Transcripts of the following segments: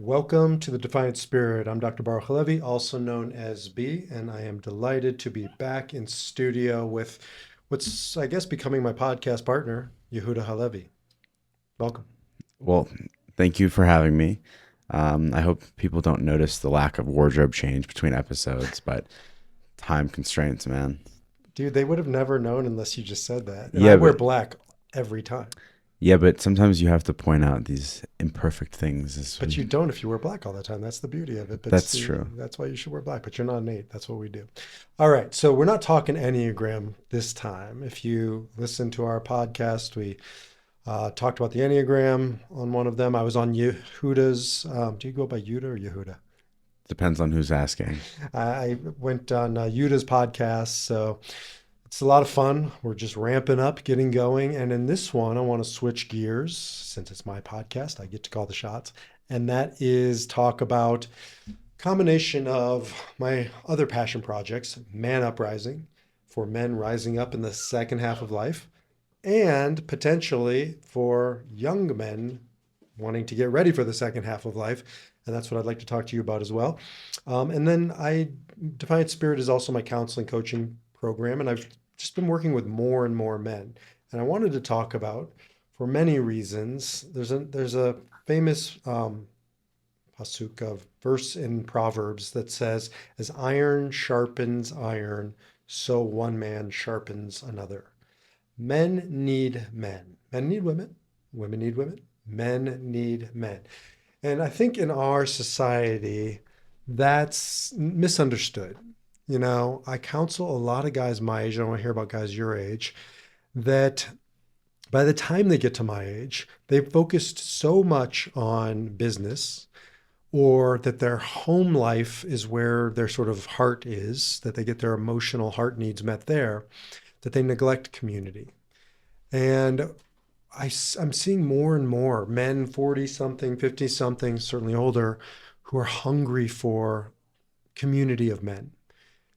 Welcome to the Defiant Spirit. I'm Dr. Baruch Halevi, also known as B, and I am delighted to be back in studio with what's, I guess, becoming my podcast partner, Yehuda Halevi. Welcome. Well, thank you for having me. I hope people don't notice the lack of wardrobe change between episodes, but time constraints, man. Dude, they would have never known unless you just said that. And I Yeah, wear but black every time. yeah, but sometimes you have to point out these imperfect things. But you don't if you wear black all the time. That's the beauty of it. But That's see, true. that's why you should wear black. But you're not an eight. That's what we do. All right. So we're not talking Enneagram this time. If you listen to our podcast, we talked about the Enneagram on one of them. I was on Yehuda's. Do you go by Yehuda or Yehuda? Depends on who's asking. I went on Yehuda's podcast. So it's a lot of fun. We're just ramping up, getting going. And in this one, I want to switch gears since it's my podcast. I get to call the shots. And that is talk about combination of my other passion projects, Man Uprising, for men rising up in the second half of life, and potentially for young men wanting to get ready for the second half of life. And that's what I'd like to talk to you about as well. And then Defiant Spirit is also my counseling coaching program, and I've just been working with more and more men. And I wanted to talk about, for many reasons, there's a famous pasuk of verse in Proverbs that says, "As iron sharpens iron, so one man sharpens another." Men need men. Men need women. Women need women. Men need men. And I think in our society, that's misunderstood. You know, I counsel a lot of guys my age, I don't want to hear about guys your age, that by the time they get to my age, they've focused so much on business or that their home life is where their sort of heart is, that they get their emotional heart needs met there, that they neglect community. And I'm seeing more and more men, 40 something, 50 something, certainly older, who are hungry for community of men,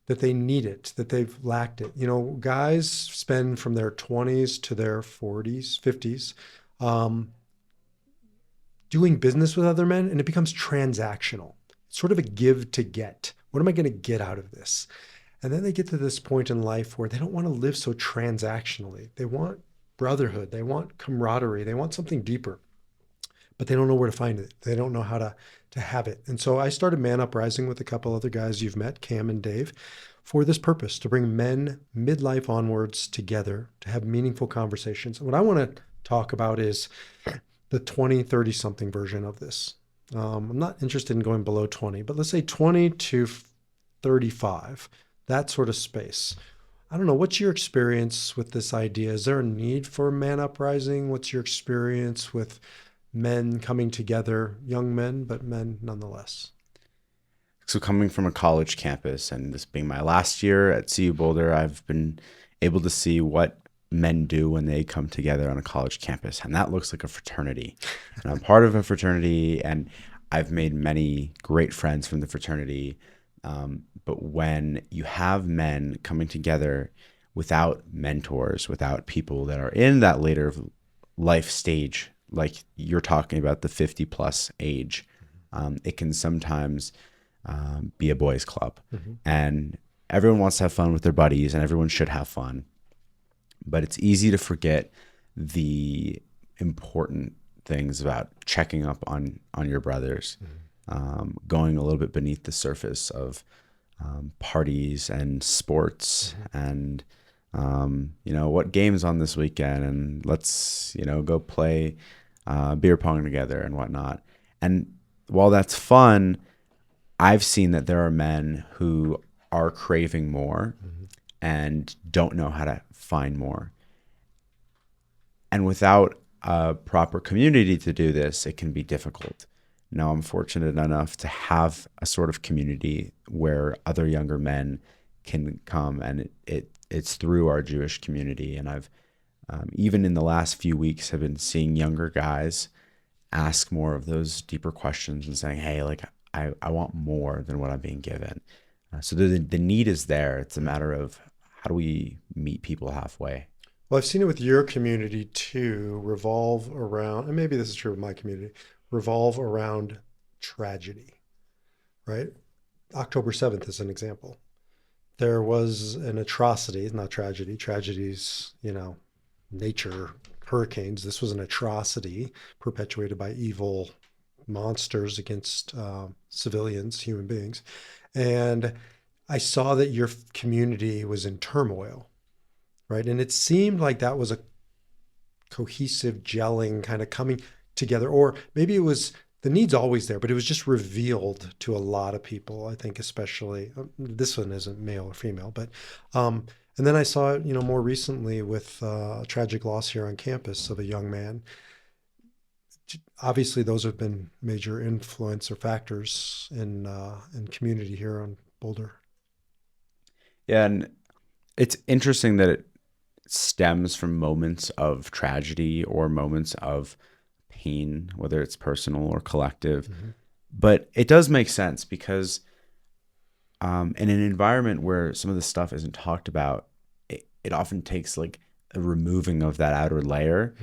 that they need it, that they've lacked it. You know, guys spend from their 20s to their 40s, 50s, um, doing business with other men, and it becomes transactional. It's sort of a give to get. What am I going to get out of this? And then they get to this point in life where they don't want to live so transactionally. They want brotherhood, they want camaraderie, they want something deeper, but they don't know where to find it. They don't know how to have it. And so I started Man Uprising with a couple other guys you've met, Cam and Dave, for this purpose, to bring men midlife onwards together to have meaningful conversations. And what I want to talk about is the 20, 30 something version of this. I'm not interested in going below 20, but let's say 20 to 35, that sort of space. I don't know. What's your experience with this idea? Is there a need for Man Uprising? What's your experience with men coming together, young men, but men nonetheless? So, coming from a college campus and this being my last year at CU Boulder, I've been able to see what men do when they come together on a college campus. And that looks like a fraternity. And I'm part of a fraternity, and I've made many great friends from the fraternity. But when you have men coming together without mentors, without people that are in that later life stage, like you're talking about the 50 plus age, it can sometimes be a boys' club. Mm-hmm. And everyone wants to have fun with their buddies, and everyone should have fun. But it's easy to forget the important things about checking up on your brothers, going a little bit beneath the surface of parties and sports, and what games on this weekend, and let's go play beer pong together and whatnot. And while that's fun, I've seen that there are men who are craving more and don't know how to find more. And without a proper community to do this, it can be difficult. Now, I'm fortunate enough to have a sort of community where other younger men can come, and it's through our Jewish community. And I've even in the last few weeks have been seeing younger guys ask more of those deeper questions and saying, "Hey, like I want more than what I'm being given." So the need is there. It's a matter of how do we meet people halfway. Well, I've seen it with your community too, revolve around, and maybe this is true of my community, revolve around tragedy, right? October 7th is an example. There was an atrocity, not tragedy. Tragedies, nature, hurricanes. This was an atrocity perpetuated by evil monsters against civilians, human beings. And I saw that your community was in turmoil, right? And it seemed like that was a cohesive, gelling kind of coming together. Or maybe it was the need's always there, but it was just revealed to a lot of people, I think, especially this one isn't male or female, but and then I saw it, more recently with a tragic loss here on campus of a young man. Obviously, those have been major influence or factors in community here on Boulder. Yeah, and it's interesting that it stems from moments of tragedy or moments of pain, whether it's personal or collective. Mm-hmm. But it does make sense because in an environment where some of this stuff isn't talked about, it often takes like a removing of that outer layer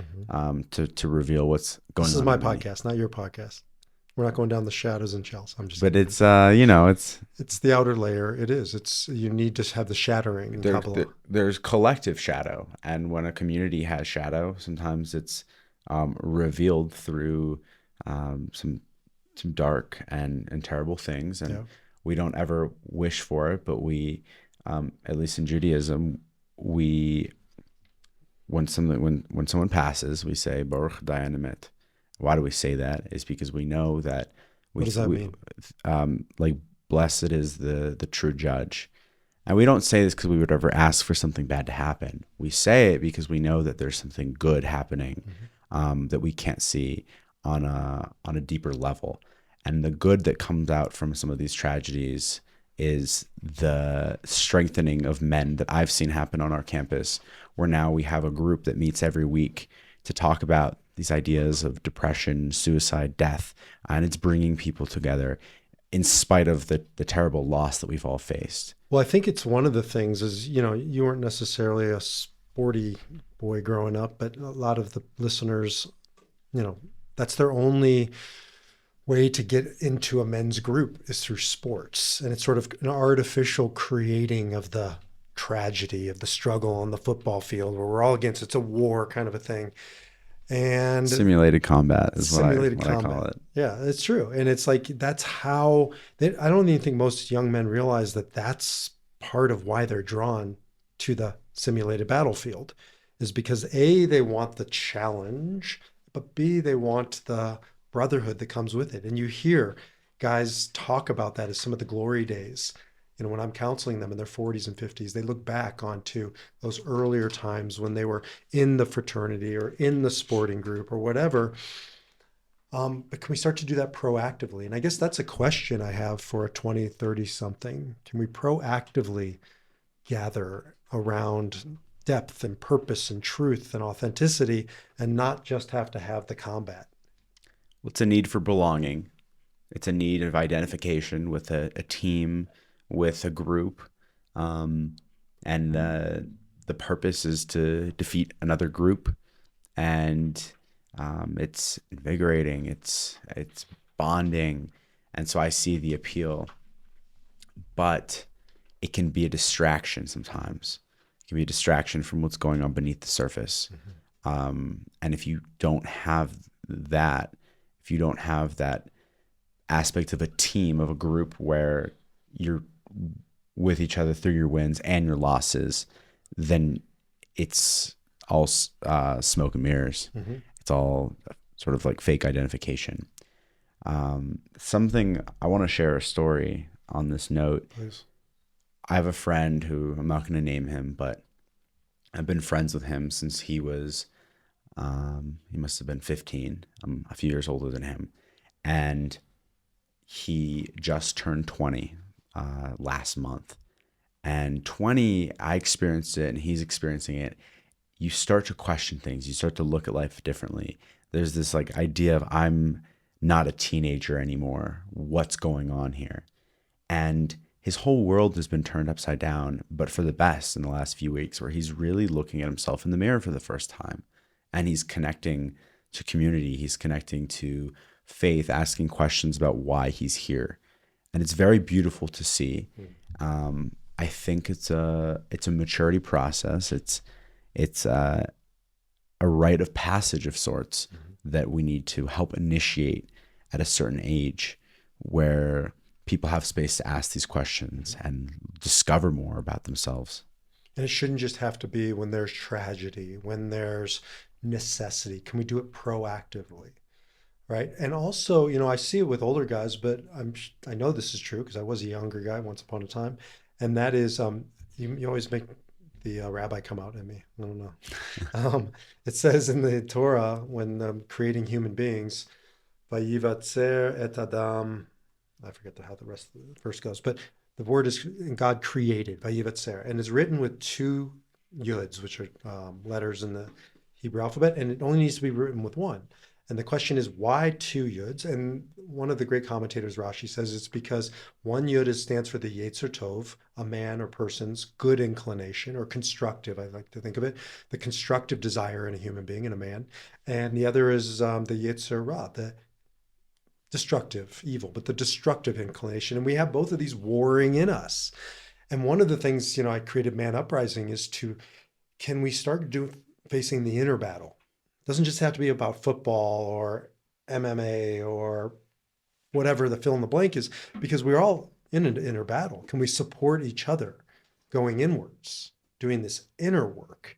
to reveal what's going on. This is my podcast, not your podcast. We're not going down the shadows and shells. I'm just. But kidding. It's the outer layer. It is. You need to have the shattering. There's collective shadow, and when a community has shadow, sometimes it's revealed through some dark and terrible things, and we don't ever wish for it. But we, at least in Judaism, when someone passes, we say Baruch Dayanemet. Why do we say that? It's because we know that what does that mean? Like blessed is the true judge. And we don't say this because we would ever ask for something bad to happen. We say it because we know that there's something good happening that we can't see on a deeper level. And the good that comes out from some of these tragedies is the strengthening of men that I've seen happen on our campus, where now we have a group that meets every week to talk about these ideas of depression, suicide, death, and it's bringing people together in spite of the terrible loss that we've all faced. Well, I think it's one of the things is, you weren't necessarily a sporty boy growing up, but a lot of the listeners, that's their only way to get into a men's group is through sports. And it's sort of an artificial creating of the tragedy of the struggle on the football field where we're all against, it's a war kind of a thing. And simulated combat is what I call it. Yeah, it's true. And it's like, that's how I don't even think most young men realize that that's part of why they're drawn to the simulated battlefield, is because A, they want the challenge, but B, they want the brotherhood that comes with it. And you hear guys talk about that as some of the glory days. When I'm counseling them in their 40s and 50s, they look back onto those earlier times when they were in the fraternity or in the sporting group or whatever. But can we start to do that proactively? And I guess that's a question I have for a 20, 30 something. Can we proactively gather around depth and purpose and truth and authenticity and not just have to have the combat? Well, it's a need for belonging. It's a need of identification with a team, with a group, and the purpose is to defeat another group, and it's invigorating, it's bonding, and so I see the appeal. But it can be a distraction sometimes. It can be a distraction from what's going on beneath the surface. And if you don't have that, aspect of a team, of a group where you're with each other through your wins and your losses, then it's all smoke and mirrors. It's all sort of like fake identification. Something I want to share a story on this note. Please. I have a friend who, I'm not going to name him, but I've been friends with him since he was, he must have been 15. I'm a few years older than him. And he just turned 20 last month. And 20, I experienced it and he's experiencing it. You start to question things. You start to look at life differently. There's this like idea of, I'm not a teenager anymore. What's going on here? And his whole world has been turned upside down, but for the best in the last few weeks, where he's really looking at himself in the mirror for the first time. And he's connecting to community. He's connecting to faith, asking questions about why he's here. And it's very beautiful to see. I think it's a maturity process. It's a rite of passage of sorts that we need to help initiate at a certain age, where people have space to ask these questions and discover more about themselves. And it shouldn't just have to be when there's tragedy, when there's necessity. Can we do it proactively? Right. And also, I see it with older guys, but I know this is true because I was a younger guy once upon a time. And that is, you always make the rabbi come out at me. I don't know. It says in the Torah when creating human beings, Vayivatser et Adam, I forget how the rest of the verse goes, but the word is God created, Vayivatser, and it's written with two yuds, which are letters in the Hebrew alphabet, and it only needs to be written with one. And the question is, why two yuds? And one of the great commentators, Rashi, says it's because one yud stands for the Yetzer Tov, a man or person's good inclination, or constructive, I like to think of it, the constructive desire in a human being, in a man. And the other is the Yetzer Ra, the destructive, evil, but the destructive inclination. And we have both of these warring in us. And one of the things, I created Man Uprising is can we start facing the inner battle? It doesn't just have to be about football or MMA or whatever the fill in the blank is, because we're all in an inner battle. Can we support each other going inwards, doing this inner work?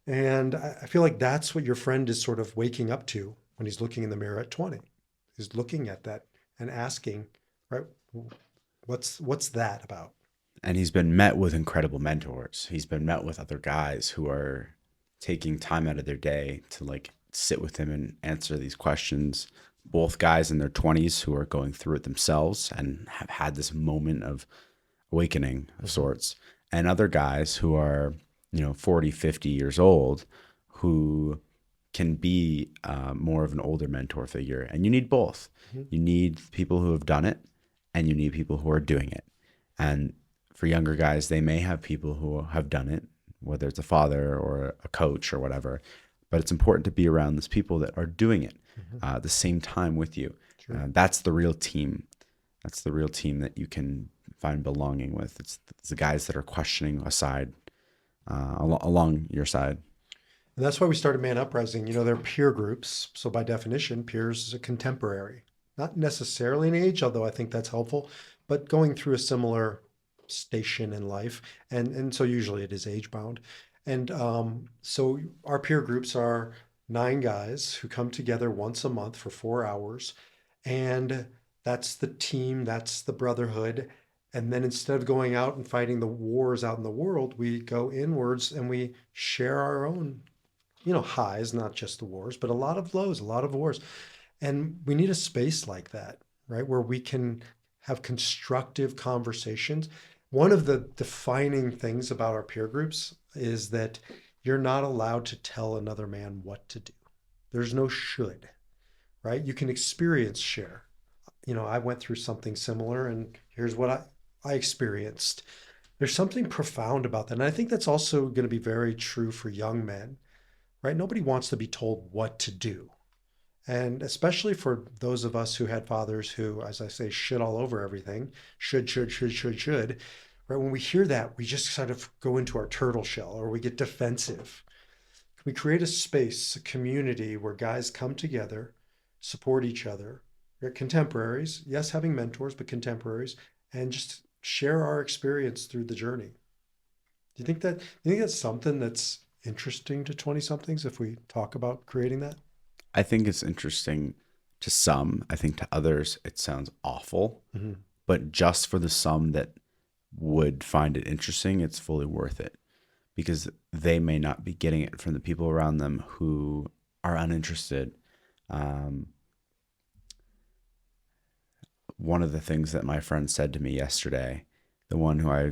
And I feel like that's what your friend is sort of waking up to when he's looking in the mirror at 20. He's looking at that and asking, right, what's that about? And he's been met with incredible mentors. He's been met with other guys who are taking time out of their day to like sit with him and answer these questions. Both guys in their 20s who are going through it themselves and have had this moment of awakening of sorts, and other guys who are 40, 50 years old who can be more of an older mentor figure. And you need both. You need people who have done it, and you need people who are doing it. And for younger guys, they may have people who have done it, whether it's a father or a coach or whatever. But it's important to be around those people that are doing it at the same time with you. That's the real team. That's the real team that you can find belonging with. It's the guys that are questioning aside, along your side. And that's why we started Man Uprising. They're peer groups. So by definition, peers is a contemporary, not necessarily in age, although I think that's helpful, but going through a similar station in life. And so usually it is age bound. And so our peer groups are 9 guys who come together once a month for 4 hours. And that's the team, that's the brotherhood. And then instead of going out and fighting the wars out in the world, we go inwards and we share our own, highs, not just the wars, but a lot of lows, a lot of wars. And we need a space like that, right? Where we can have constructive conversations. One of the defining things about our peer groups is that you're not allowed to tell another man what to do. There's no should, right? You can experience share. I went through something similar and here's what I experienced. There's something profound about that. And I think that's also going to be very true for young men, right? Nobody wants to be told what to do. And especially for those of us who had fathers who, as I say, shit all over everything, should. Right? When we hear that, we just sort of go into our turtle shell or we get defensive. Can we create a space, a community where guys come together, support each other, contemporaries, yes, having mentors, but contemporaries, and just share our experience through the journey? Do you think that's something that's interesting to 20 somethings if we talk about creating that? I think it's interesting to some. I think to others, it sounds awful. But just for the some that would find it interesting, it's fully worth it, because they may not be getting it from the people around them who are uninterested. One of the things that my friend said to me yesterday, the one who I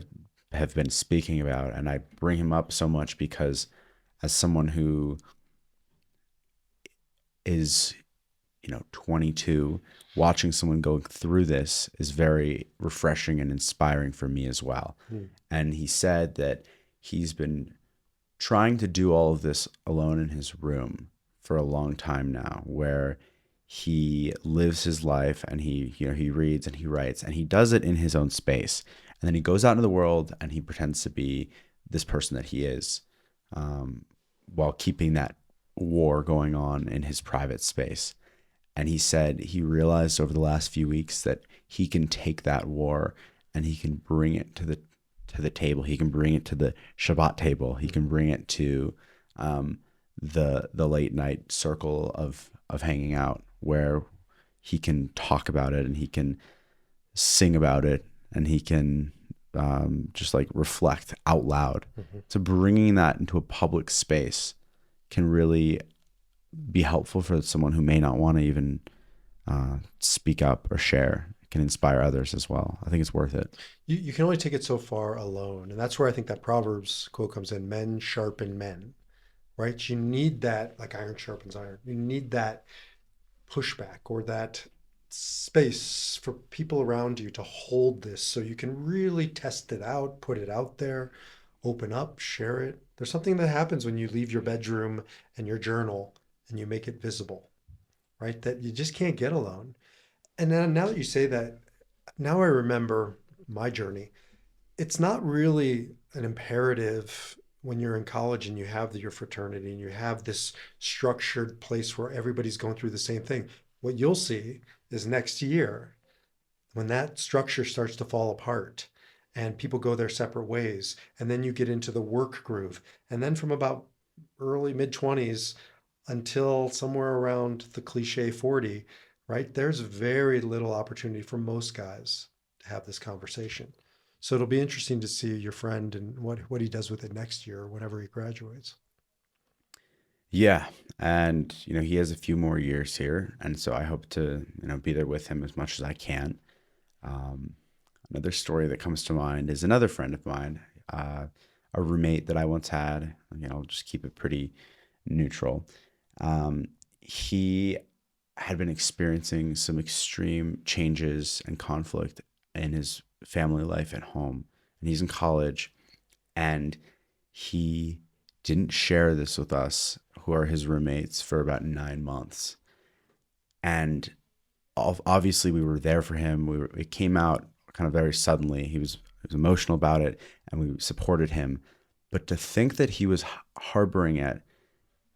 have been speaking about, and I bring him up so much because as someone who is 22, watching someone go through this is very refreshing and inspiring for me as well. And he said that he's been trying to do all of this alone in his room for a long time now, where he lives his life, and he reads and he writes, and he does it in his own space. And then he goes out into the world and he pretends to be this person that he is, while keeping that war going on in his private space. And he said he realized over the last few weeks that he can take that war and he can bring it to the table. He can bring it to the Shabbat table. He can bring it to the late night circle of hanging out, where he can talk about it and he can sing about it and he can just like reflect out loud. So bringing that into a public space can really be helpful for someone who may not want to even speak up or share. It can inspire others as well. I think it's worth it. You can only take it so far alone. And that's where I think that Proverbs quote comes in: men sharpen men, right? You need that, like iron sharpens iron. You need that pushback or that space for people around you to hold this so you can really test it out, put it out there, open up, share it. There's something that happens when you leave your bedroom and your journal and you make it visible, right? That you just can't get alone. And then now that you say that, now I remember my journey. It's not really an imperative when you're in college and you have your fraternity and you have this structured place where everybody's going through the same thing. What you'll see is next year, when that structure starts to fall apart and people go their separate ways, and then you get into the work groove. And then from about early mid 20s until somewhere around the cliche 40, right? There's very little opportunity for most guys to have this conversation. So it'll be interesting to see your friend and what he does with it next year or whenever he graduates. Yeah. And, he has a few more years here. And so I hope to, be there with him as much as I can. Another story that comes to mind is another friend of mine, a roommate that I once had. I'll just keep it pretty neutral. He had been experiencing some extreme changes and conflict in his family life at home. And he's in college, and he didn't share this with us, who are his roommates, for about 9 months. And obviously we were there for him. It came out kind of very suddenly. He was emotional about it, and we supported him. But to think that he was harboring it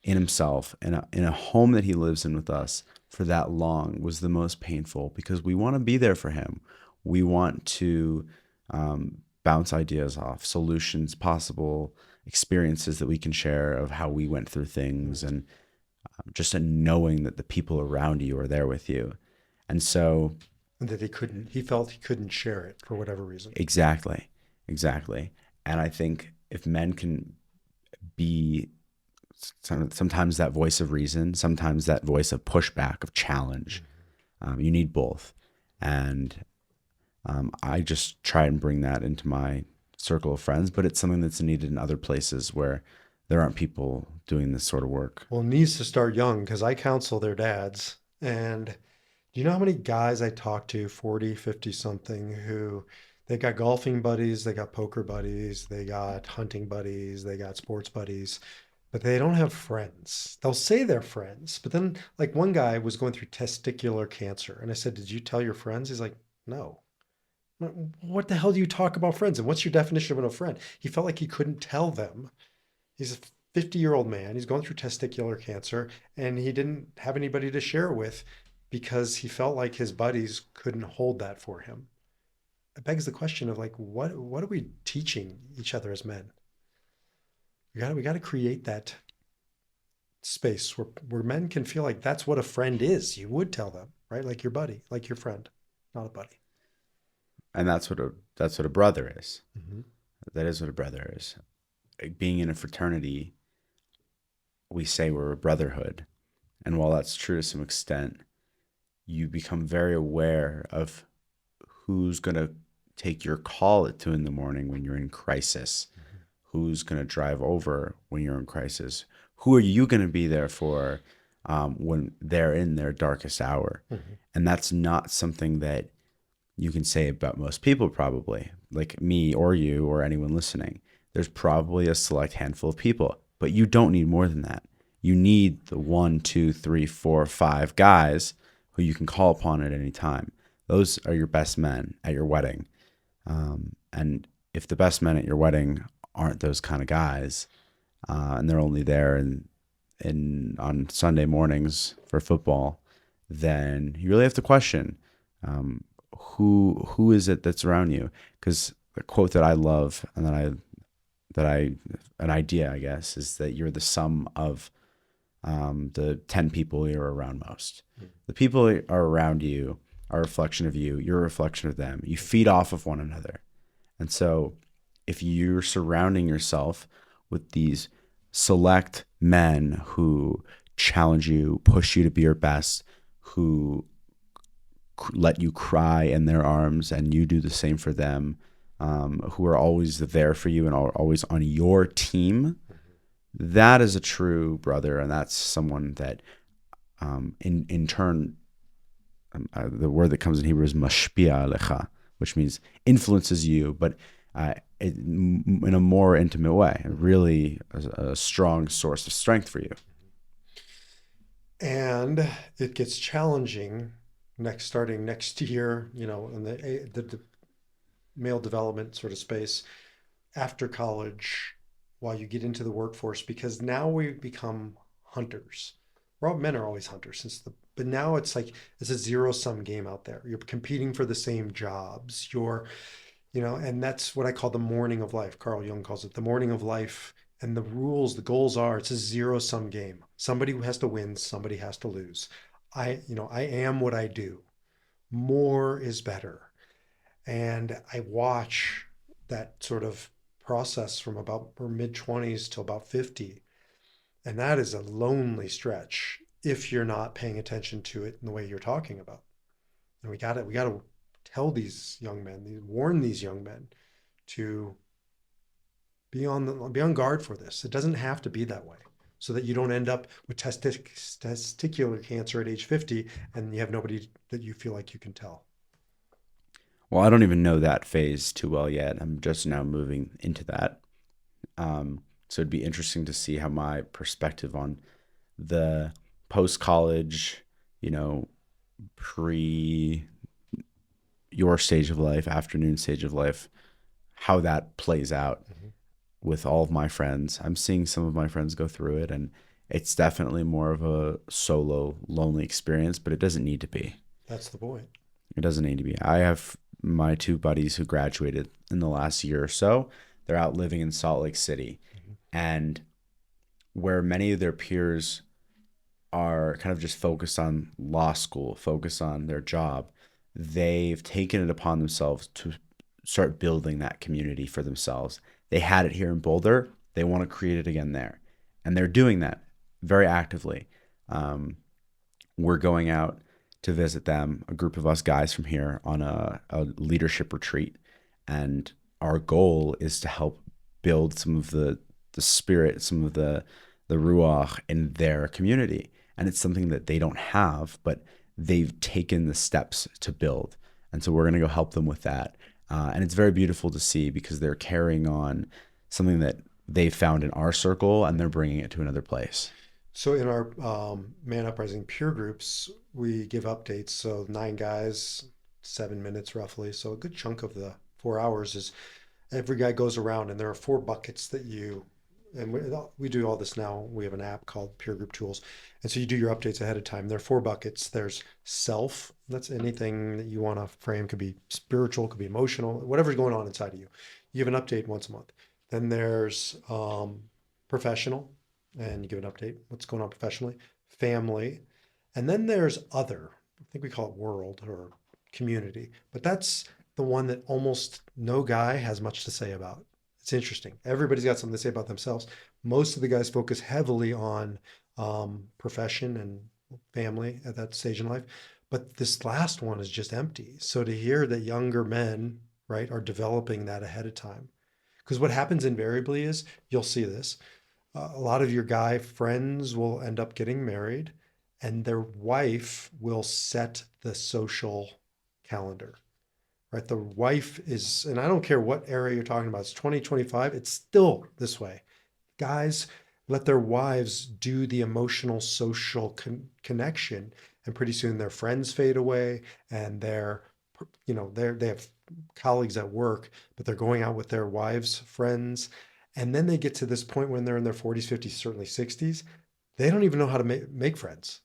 in himself in a home that he lives in with us for that long was the most painful, because we want to be there for him. We want to bounce ideas off, solutions, possible experiences that we can share of how we went through things, and just a knowing that the people around you are there with you. And so, And that he felt he couldn't share it for whatever reason. Exactly. And I think if men can be sometimes that voice of reason, sometimes that voice of pushback, of challenge, you need both. And I just try and bring that into my circle of friends, but it's something that's needed in other places where there aren't people doing this sort of work. Well, it needs to start young, because I counsel their dads. And do you know how many guys I talk to, 40, 50 something, who they got golfing buddies, they got poker buddies, they got hunting buddies, they got sports buddies, but they don't have friends. They'll say they're friends, but then, like, one guy was going through testicular cancer. And I said, "Did you tell your friends?" He's like, "No." What the hell do you talk about friends? And what's your definition of a friend? He felt like he couldn't tell them. He's a 50-year-old man. He's going through testicular cancer, and he didn't have anybody to share it with because he felt like his buddies couldn't hold that for him. It begs the question of, like, what are we teaching each other as men? We got to create that space where men can feel like that's what a friend is. You would tell them, right? Like your buddy, like your friend, not a buddy. And that's what a brother is. Mm-hmm. That is what a brother is. Being in a fraternity, we say we're a brotherhood. And while that's true to some extent, you become very aware of who's going to take your call at 2 a.m. when you're in crisis, who's going to drive over when you're in crisis, who are you going to be there for when they're in their darkest hour. And that's not something that you can say about most people, probably, like me or you or anyone listening. There's probably a select handful of people, but you don't need more than that. You need the 1, 2, 3, 4, 5 guys who you can call upon at any time. Those are your best men at your wedding. And if the best men at your wedding aren't those kind of guys, and they're only there on Sunday mornings for football, then you really have to question who is it that's around you? Because the quote that I love and an idea, I guess, is that you're the sum of the 10 people you're around most. The people that are around you are a reflection of you. You're a reflection of them. You feed off of one another. And so if you're surrounding yourself with these select men who challenge you, push you to be your best, who let you cry in their arms and you do the same for them, who are always there for you and are always on your team, that is a true brother. And that's someone that in turn, the word that comes in Hebrew is mashpia alecha, which means influences you, but in a more intimate way, really a strong source of strength for you. And it gets challenging starting next year, in the male development sort of space after college, while you get into the workforce, because now we become hunters. Men are always hunters but now it's like it's a zero-sum game out there. You're competing for the same jobs. And that's what I call the morning of life. Carl Jung calls it the morning of life. And the goals are it's a zero-sum game. Somebody has to win, somebody has to lose. I am what I do. More is better. And I watch that sort of process from about mid 20s till about 50. And that is a lonely stretch if you're not paying attention to it in the way you're talking about. And we got to warn these young men to be on guard for this. It doesn't have to be that way, so that you don't end up with testicular cancer at age 50 and you have nobody that you feel like you can tell. Well, I don't even know that phase too well yet. I'm just now moving into that. So it'd be interesting to see how my perspective on the post-college, pre your stage of life, afternoon stage of life, how that plays out with all of my friends. I'm seeing some of my friends go through it, and it's definitely more of a solo, lonely experience, but it doesn't need to be. That's the point. It doesn't need to be. I have my two buddies who graduated in the last year or so. They're out living in Salt Lake City. And where many of their peers are kind of just focused on law school, focused on their job, they've taken it upon themselves to start building that community for themselves. They had it here in Boulder. They want to create it again there. And they're doing that very actively. We're going out to visit them, a group of us guys from here, on a leadership retreat. And our goal is to help build some of the spirit, some of the ruach in their community. And it's something that they don't have, but they've taken the steps to build. And so we're going to go help them with that. And it's very beautiful to see, because they're carrying on something that they found in our circle and they're bringing it to another place. So in our Man Uprising peer groups, we give updates. So 9 guys, 7 minutes roughly. So a good chunk of the 4 hours is every guy goes around, and there are 4 buckets and we do all this now. We have an app called Peer Group Tools. And so you do your updates ahead of time. There are 4 buckets. There's self. That's anything that you want to frame. Could be spiritual, could be emotional, whatever's going on inside of you. You give an update once a month. Then there's professional, and you give an update, what's going on professionally, family. And then there's other. I think we call it world or community. But that's the one that almost no guy has much to say about. It's interesting. Everybody's got something to say about themselves. Most of the guys focus heavily on profession and family at that stage in life. But this last one is just empty. So to hear that younger men, right, are developing that ahead of time. Because what happens invariably is, you'll see this, a lot of your guy friends will end up getting married, and their wife will set the social calendar. Right? The wife is, and I don't care what area you're talking about, it's 2025, it's still this way. Guys, let their wives do the emotional social connection, and pretty soon their friends fade away, and they have colleagues at work, but they're going out with their wives' friends, and then they get to this point when they're in their 40s, 50s, certainly 60s. They don't even know how to make friends.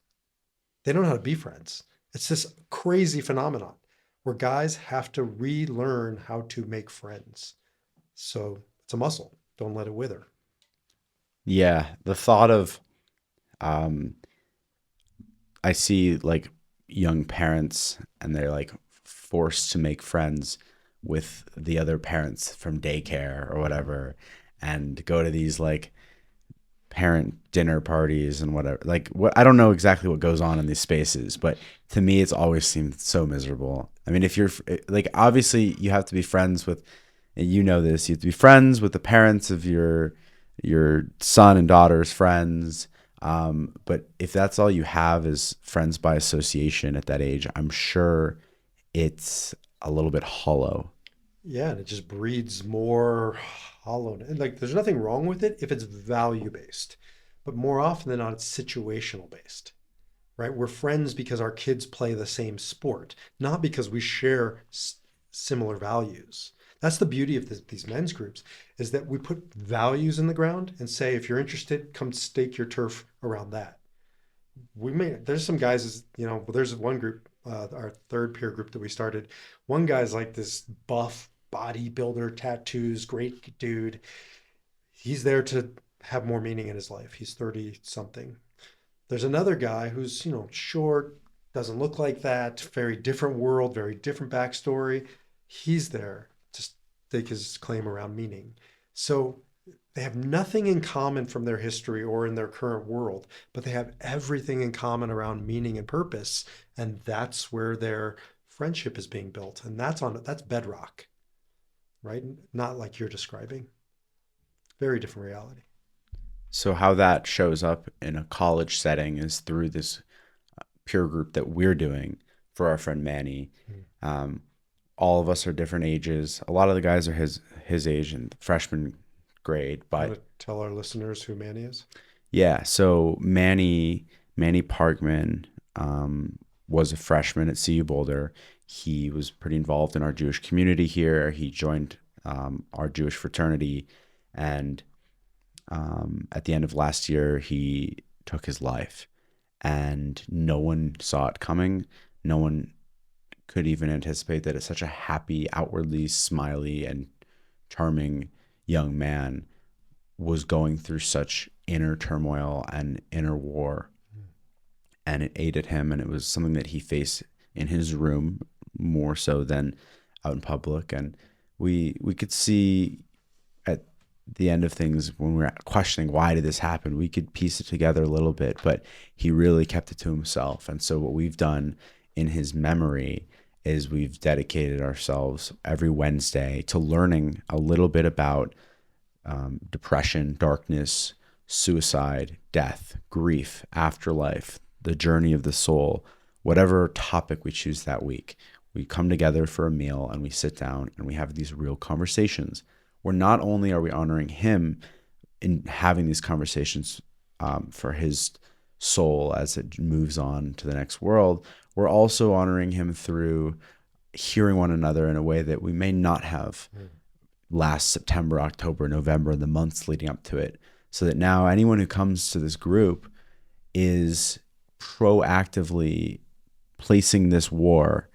They don't know how to be friends. It's this crazy phenomenon where guys have to relearn how to make friends. So it's a muscle. Don't let it wither. Yeah, the thought of um, I see like young parents and they're like forced to make friends with the other parents from daycare or whatever and go to these like parent dinner parties and whatever. Like what I don't know exactly what goes on in these spaces, but to me it's always seemed so miserable. I mean, if you're like obviously you have to be friends with and you know this, you have to be friends with the parents of your son and daughter's friends. But if that's all you have is friends by association at that age, I'm sure it's a little bit hollow. Yeah, and it just breeds more hollowness. And like, there's nothing wrong with it if it's value based, but more often than not, it's situational based, right? We're friends because our kids play the same sport, not because we share similar values. That's the beauty of these men's groups is that we put values in the ground and say, if you're interested, come stake your turf around that. There's some guys, there's one group, our third peer group that we started. One guy's like this buff bodybuilder, tattoos, great dude. He's there to have more meaning in his life. He's 30 something. There's another guy who's, short, doesn't look like that, very different world, very different backstory. He's there to stake his claim around meaning. So they have nothing in common from their history or in their current world, but they have everything in common around meaning and purpose. And that's where their friendship is being built. And that's bedrock, right? Not like you're describing. Very different reality. So how that shows up in a college setting is through this peer group that we're doing for our friend Manny. Mm. Um, all of us are different ages. A lot of the guys are his age in freshman grade, You want but to tell our listeners who Manny is? yeah. So Manny Parkman was a freshman at CU Boulder. He was pretty involved in our Jewish community here. He joined our Jewish fraternity, and at the end of last year, he took his life, and no one saw it coming. No one could even anticipate that it's such a happy, outwardly smiley, and charming young man was going through such inner turmoil and inner war. And it ate at him, and it was something that he faced in his room more so than out in public. And we could see at the end of things when we were questioning why did this happen, we could piece it together a little bit, but he really kept it to himself. And so what we've done in his memory is we've dedicated ourselves every Wednesday to learning a little bit about depression, darkness, suicide, death, grief, afterlife, the journey of the soul, whatever topic we choose that week. We come together for a meal and we sit down and we have these real conversations where not only are we honoring him in having these conversations for his soul as it moves on to the next world, we're also honoring him through hearing one another in a way that we may not have last September, October, November, the months leading up to it. So that now anyone who comes to this group is proactively placing this war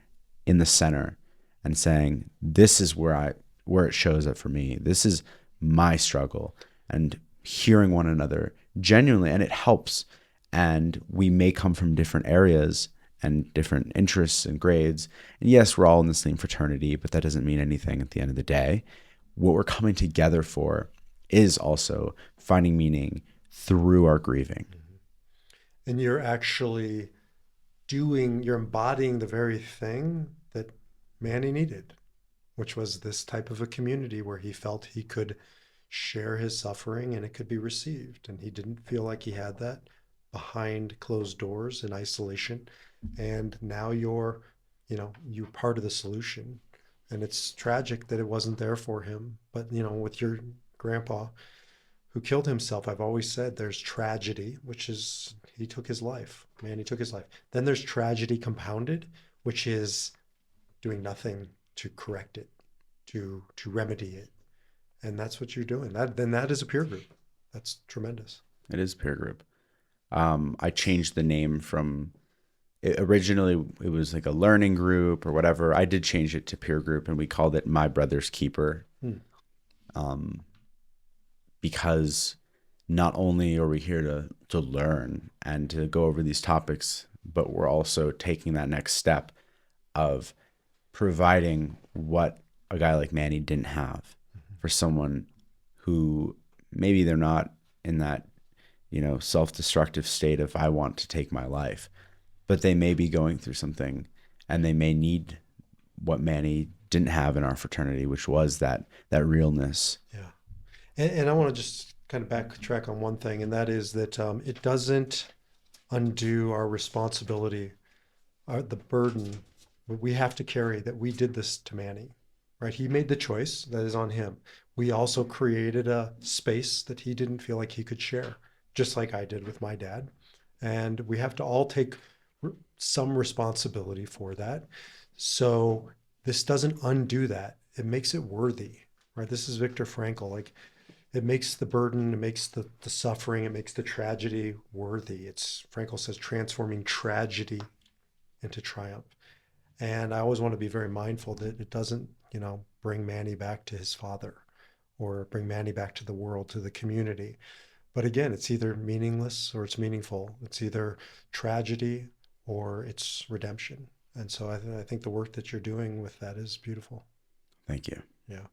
in the center and saying, this is where it shows up for me. This is my struggle, and hearing one another genuinely, and it helps. And we may come from different areas and different interests and grades. And yes, we're all in the same fraternity, but that doesn't mean anything at the end of the day. What we're coming together for is also finding meaning through our grieving. And you're embodying the very thing that Manny needed, which was this type of a community where he felt he could share his suffering and it could be received. And he didn't feel like he had that behind closed doors in isolation. And now you're part of the solution. And it's tragic that it wasn't there for him. But, with your grandpa who killed himself, I've always said there's tragedy, which is he took his life. Man, he took his life. Then there's tragedy compounded, which is doing nothing to correct it, to remedy it. And that's what you're doing. That is a peer group. That's tremendous. It is peer group. I changed the name from originally it was like a learning group or whatever. I did change it to peer group, and we called it My Brother's Keeper. Because not only are we here to learn and to go over these topics, but we're also taking that next step of providing what a guy like Manny didn't have for someone who maybe they're not in that, self-destructive state of I want to take my life, but they may be going through something and they may need what Manny didn't have in our fraternity, which was that realness. Yeah. And I want to just kind of backtrack on one thing, and that is that it doesn't undo our responsibility, the burden we have to carry that we did this to Manny, right? He made the choice that is on him. We also created a space that he didn't feel like he could share, just like I did with my dad. And we have to all take some responsibility for that. So this doesn't undo that. It makes it worthy, right? This is Viktor Frankl. Like, it makes the burden, it makes the suffering, it makes the tragedy worthy. It's, Frankl says, transforming tragedy into triumph. And I always want to be very mindful that it doesn't, bring Manny back to his father or bring Manny back to the world, to the community. But again, it's either meaningless or it's meaningful. It's either tragedy or it's redemption. And so I think the work that you're doing with that is beautiful. Thank you. Yeah.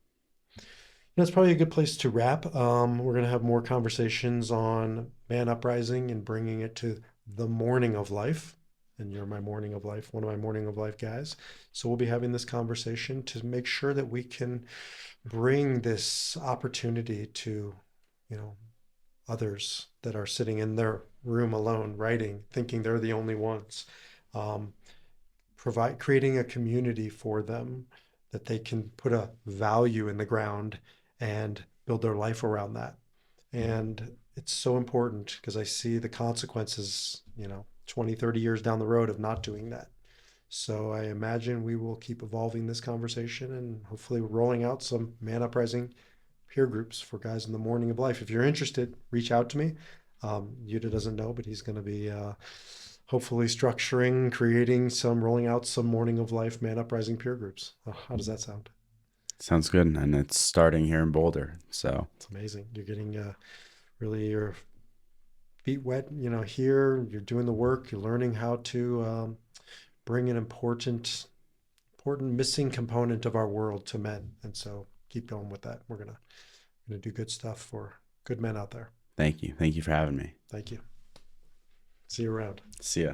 That's probably a good place to wrap. We're going to have more conversations on man uprising and bringing it to the morning of life. And you're my morning of life, one of my morning of life guys. So we'll be having this conversation to make sure that we can bring this opportunity to, others that are sitting in their room alone, writing, thinking they're the only ones. Creating a community for them that they can put a value in the ground and build their life around that. And it's so important because I see the consequences, 20, 30 years down the road of not doing that. So I imagine we will keep evolving this conversation and hopefully rolling out some man uprising peer groups for guys in the morning of life. If you're interested, reach out to me. Yehuda doesn't know, but he's going to be hopefully structuring, creating rolling out some morning of life man uprising peer groups. How does that sound? Sounds good. And it's starting here in Boulder. So it's amazing. You're getting really your feet wet, here. You're doing the work. You're learning how to bring an important missing component of our world to men. And so keep going with that. We're gonna do good stuff for good men out there. Thank you. Thank you for having me. Thank you. See you around. See ya.